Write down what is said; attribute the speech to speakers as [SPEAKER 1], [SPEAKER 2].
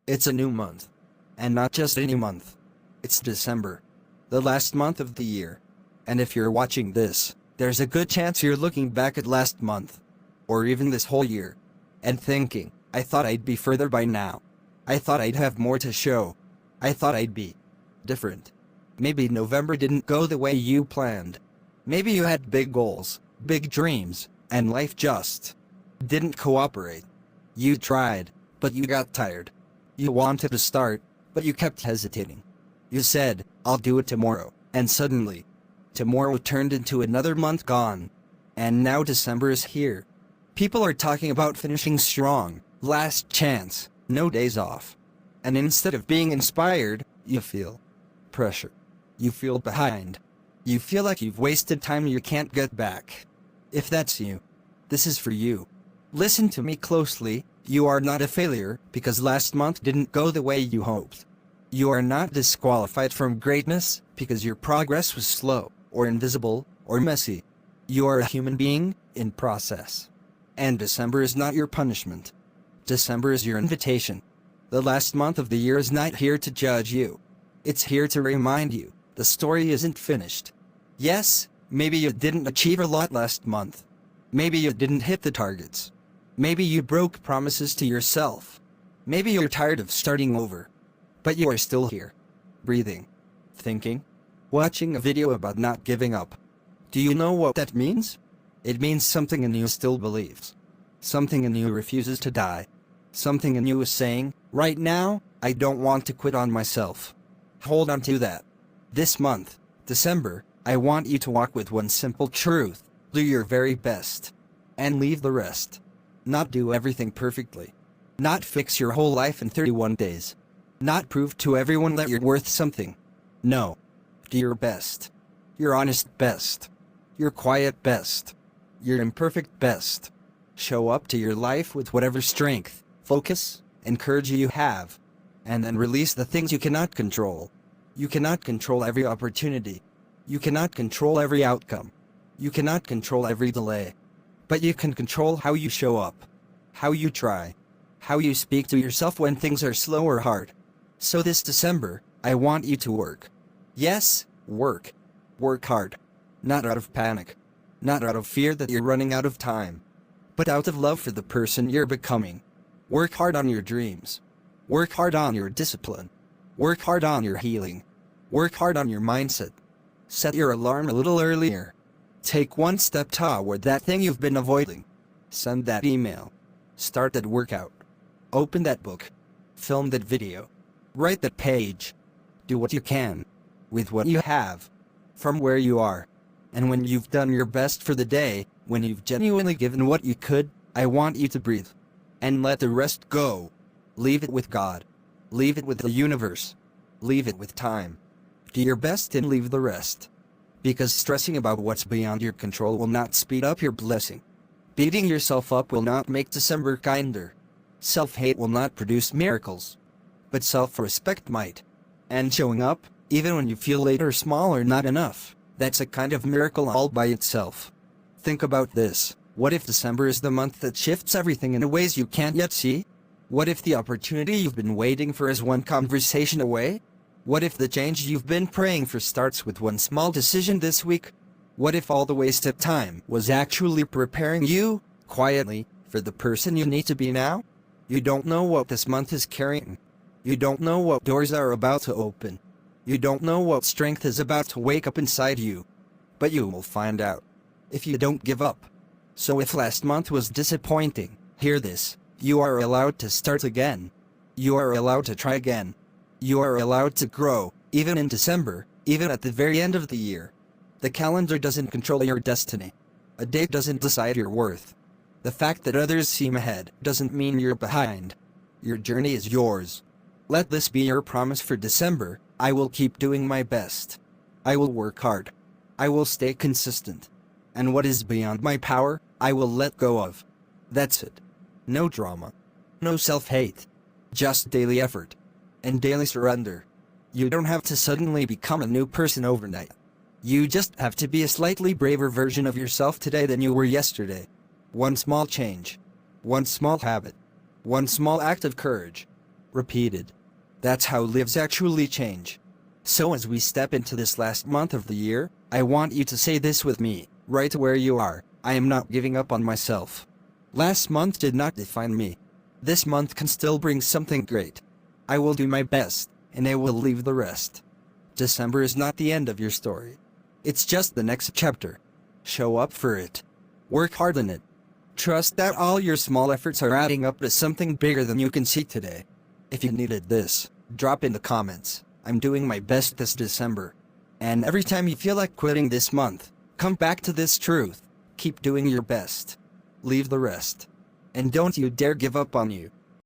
[SPEAKER 1] It's a new month. And not just any month. It's December. The last month of the year. And if you're watching this, there's a good chance you're looking back at last month. Or even this whole year. And thinking, I thought I'd be further by now. I thought I'd have more to show. I thought I'd be different. Maybe November didn't go the way you planned. Maybe you had big goals, big dreams, and life just didn't cooperate. You tried, but you got tired. You wanted to start, but you kept hesitating. You said, I'll do it tomorrow, and suddenly, tomorrow turned into another month gone. And now December is here. People are talking about finishing strong, last chance, no days off. And instead of being inspired, you feel pressure. You feel behind. You feel like you've wasted time you can't get back. If that's you, this is for you. Listen to me closely, you are not a failure because last month didn't go the way you hoped. You are not disqualified from greatness because your progress was slow, or invisible, or messy. You are a human being, in process. And December is not your punishment. December is your invitation. The last month of the year is not here to judge you. It's here to remind you, the story isn't finished. Yes, maybe you didn't achieve a lot last month. Maybe you didn't hit the targets. Maybe you broke promises to yourself. Maybe you're tired of starting over. But you are still here. Breathing. Thinking. Watching a video about not giving up. Do you know what that means? It means something in you still believes. Something in you refuses to die. Something in you is saying, right now, I don't want to quit on myself. Hold on to that. This month, December, I want you to walk with one simple truth. Do your very best. And leave the rest. Not do everything perfectly. Not fix your whole life in 31 days. Not prove to everyone that you're worth something. No. Do your best. Your honest best. Your quiet best. Your imperfect best. Show up to your life with whatever strength, focus, and courage you have. And then release the things you cannot control. You cannot control every opportunity. You cannot control every outcome. You cannot control every delay. But you can control how you show up. How you try. How you speak to yourself when things are slow or hard. So this December, I want you to work. Yes, work. Work hard. Not out of panic. Not out of fear that you're running out of time. But out of love for the person you're becoming. Work hard on your dreams. Work hard on your discipline. Work hard on your healing. Work hard on your mindset. Set your alarm a little earlier. Take one step toward that thing you've been avoiding. Send that email. Start that workout. Open that book. Film that video. Write that page. Do what you can. With what you have. From where you are. And when you've done your best for the day, when you've genuinely given what you could, I want you to breathe. And let the rest go. Leave it with God. Leave it with the universe. Leave it with time. Do your best and leave the rest. Because stressing about what's beyond your control will not speed up your blessing. Beating yourself up will not make December kinder. Self-hate will not produce miracles. But self-respect might. And showing up, even when you feel late or small or not enough, that's a kind of miracle all by itself. Think about this. What if December is the month that shifts everything in ways you can't yet see? What if the opportunity you've been waiting for is one conversation away? What if the change you've been praying for starts with one small decision this week? What if all the wasted time was actually preparing you, quietly, for the person you need to be now? You don't know what this month is carrying. You don't know what doors are about to open. You don't know what strength is about to wake up inside you. But you will find out. If you don't give up. So if last month was disappointing, hear this. You are allowed to start again. You are allowed to try again. You are allowed to grow, even in December, even at the very end of the year. The calendar doesn't control your destiny. A date doesn't decide your worth. The fact that others seem ahead doesn't mean you're behind. Your journey is yours. Let this be your promise for December. I will keep doing my best. I will work hard. I will stay consistent. And what is beyond my power, I will let go of. That's it. No drama. No self-hate. Just daily effort. And daily surrender. You don't have to suddenly become a new person overnight. You just have to be a slightly braver version of yourself today than you were yesterday. One small change. One small habit. One small act of courage. repeated. That's how lives actually change. So as we step into this last month of the year, I want you to say this with me, right where you are: I am not giving up on myself. Last month did not define me. This month can still bring something great. I will do my best, and I will leave the rest. December is not the end of your story. It's just the next chapter. Show up for it. Work hard on it. Trust that all your small efforts are adding up to something bigger than you can see today. If you needed this, drop in the comments: I'm doing my best this December. And every time you feel like quitting this month, come back to this truth: keep doing your best. Leave the rest. And don't you dare give up on you.